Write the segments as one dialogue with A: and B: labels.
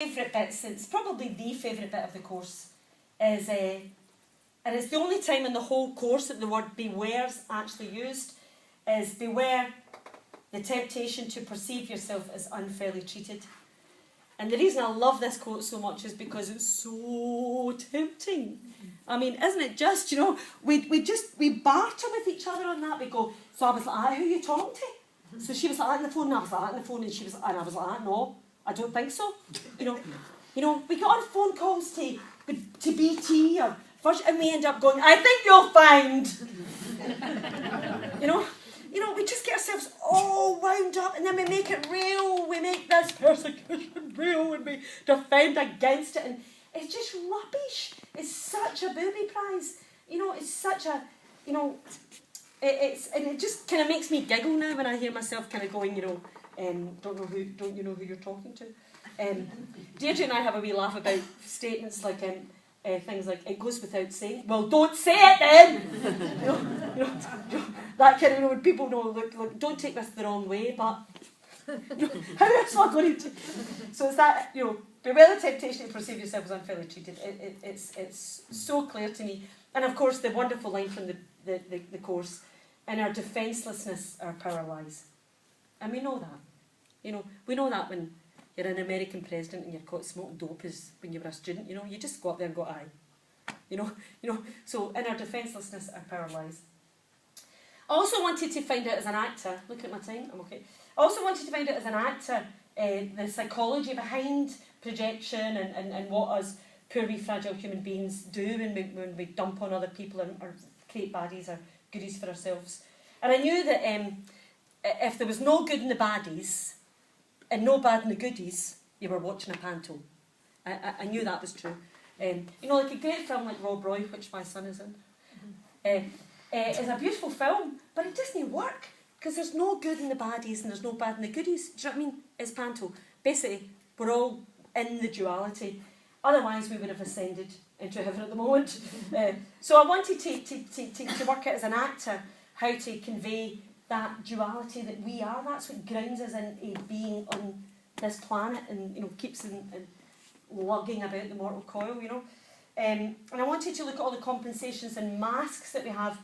A: favourite bits, it's probably the favourite bit of the course, is, and it's the only time in the whole course that the word beware is actually used, is beware the temptation to perceive yourself as unfairly treated. And the reason I love this quote so much is because it's so tempting. I mean, isn't it just, you know, we barter with each other on that. We go, so I was like, who are you talking to? So she was like that on the phone, and I was like that on the phone, and she was, and I was like, no, I don't think so. You know, we got on phone calls to BT or first, and we end up going, I think you'll find. You know, we just get ourselves all wound up, and then we make it real. We make this persecution real, and we defend against it, and it's just rubbish. It's such a booby prize. You know, it's such a, you know, and it just kind of makes me giggle now when I hear myself kind of going, you know, don't you know who you're talking to? Deirdre and I have a wee laugh about statements like things like, it goes without saying. Well, don't say it then! you know, that kind of, you know, when people know, look, don't take this the wrong way, but how else am I going to? So it's that, you know, beware the temptation to perceive yourself as unfairly treated. It's so clear to me. And of course, the wonderful line from the course, in our defencelessness, our power lies. And we know that. You know, we know that when you're an American president and you're caught smoking dope as when you were a student, you know, you just go up there and go, aye. You know, so in our defencelessness, our power lies. I also wanted to find out as an actor, look at my time, I'm okay. I also wanted to find out as an actor the psychology behind projection and what us poor wee fragile human beings do when we dump on other people or create baddies or goodies for ourselves. And I knew that if there was no good in the baddies and no bad in the goodies, you were watching a panto. I knew that was true. You know, like a great film like Rob Roy, which my son is in, is a beautiful film, but it doesn't work because there's no good in the baddies and there's no bad in the goodies. Do you know what I mean? It's panto. Basically, we're all in the duality. Otherwise, we would have ascended into heaven at the moment. So I wanted to work out as an actor how to convey that duality that we are. That's what grounds us in a being on this planet and, you know, keeps in lugging about the mortal coil, you know. And I wanted to look at all the compensations and masks that we have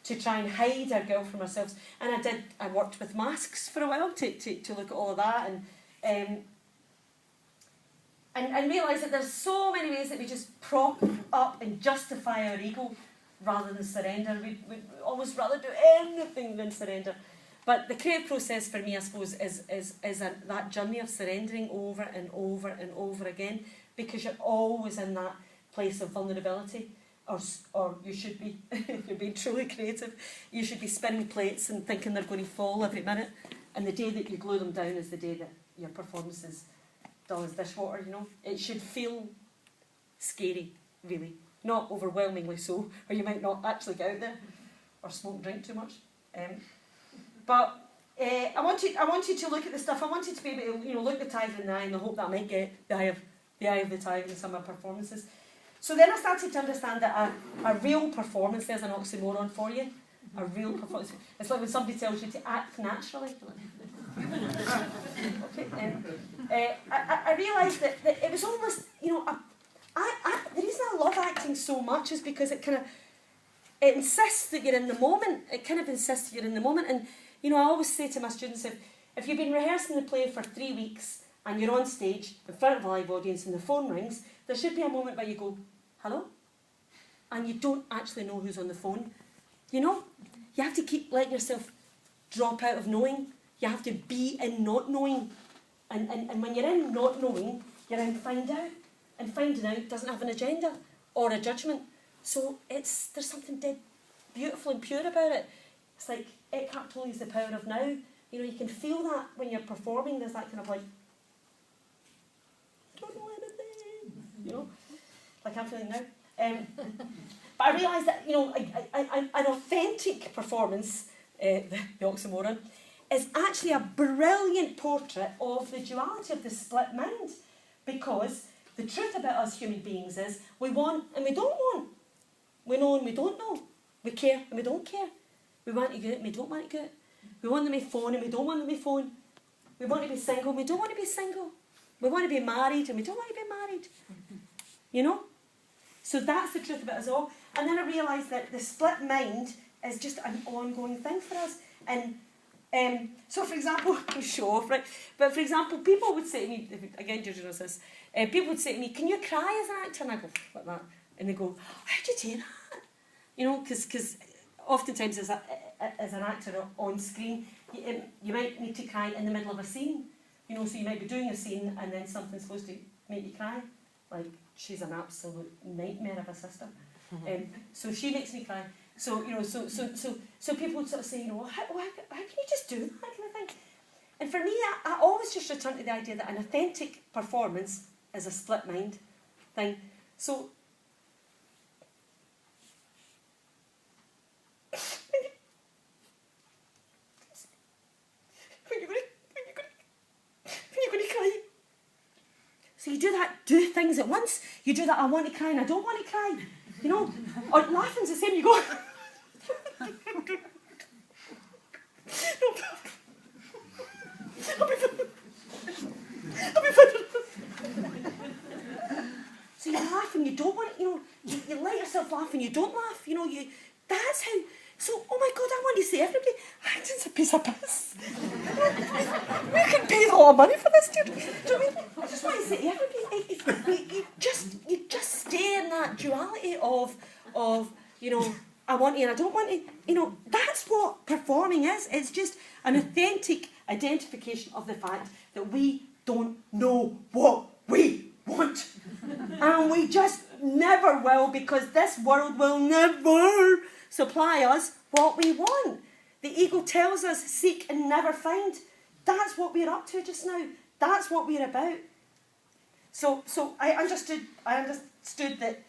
A: to try and hide our guilt from ourselves. And I worked with masks for a while to look at all of that and realise that there's so many ways that we just prop up and justify our ego rather than surrender. We'd always rather do anything than surrender. But the creative process for me, I suppose, is that journey of surrendering over and over and over again, because you're always in that place of vulnerability, or you should be, if you're being truly creative, you should be spinning plates and thinking they're going to fall every minute, and the day that you glue them down is the day that your performance is dull as dishwater, you know. It should feel scary, really. Not overwhelmingly so, or you might not actually get out there, or smoke and drink too much. But I wanted to look at the stuff. I wanted to be able to, you know, look the tiger in the eye in the hope that I might get the eye of the tiger in some of my performances. So then I started to understand that a real performance, there's an oxymoron for you, a real performance. It's like when somebody tells you to act naturally. Okay. I realised that it was almost, you know, the reason I love acting so much is because it insists that you're in the moment. It kind of insists that you're in the moment. And, you know, I always say to my students, if you've been rehearsing the play for 3 weeks and you're on stage in front of a live audience and the phone rings, there should be a moment where you go, hello? And you don't actually know who's on the phone. You know? You have to keep letting yourself drop out of knowing. You have to be in not knowing. And when you're in not knowing, you're in find out. And finding out doesn't have an agenda or a judgment. So there's something dead beautiful and pure about it. It's like Eckhart Tolle's The Power of Now. You know, you can feel that when you're performing. There's that kind of like, I don't know anything, you know, like I'm feeling now. But I realised that, you know, an authentic performance, the oxymoron, is actually a brilliant portrait of the duality of the split mind. Because the truth about us human beings is we want and we don't want. We know and we don't know. We care and we don't care. We want to get it and we don't want to get it. We want them to phone and we don't want them to phone. We want to be single and we don't want to be single. We want to be married and we don't want to be married. You know? So that's the truth about us all. And then I realised that the split mind is just an ongoing thing for us. And so, for example, show off, right? But for example, people would say to me, again, Giorgio knows this, people would say to me, can you cry as an actor? And I go, like that. And they go, how do you do that? You know, because oftentimes as an actor on screen, you might need to cry in the middle of a scene. You know, so you might be doing a scene and then something's supposed to make you cry. Like, she's an absolute nightmare of a sister. So she makes me cry. So, you know, so people would sort of say, you know, how can you just do that kind of thing? And for me, I always just return to the idea that an authentic performance is a split mind thing. So, when you're going to cry, so you do things at once. You do that, I want to cry and I don't want to cry. You know, or laughing's the same, you go... So you laugh and you don't want to, you know, you let yourself laugh and you don't laugh, you know, that's how, so, oh my God, I want to say everybody, acting's a piece of piss. We can pay a lot of money for this, dude. Do you know what I mean? I just want to say to everybody, you just stay in that duality of, you know, I want to and I don't want to, you know, that's what performing is. It's just an authentic identification of the fact that we don't know what we want. And we just never will, because this world will never supply us what we want. The ego tells us, seek and never find. That's what we're up to just now. That's what we're about. So I understood that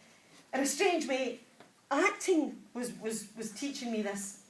A: in a strange way, acting was teaching me this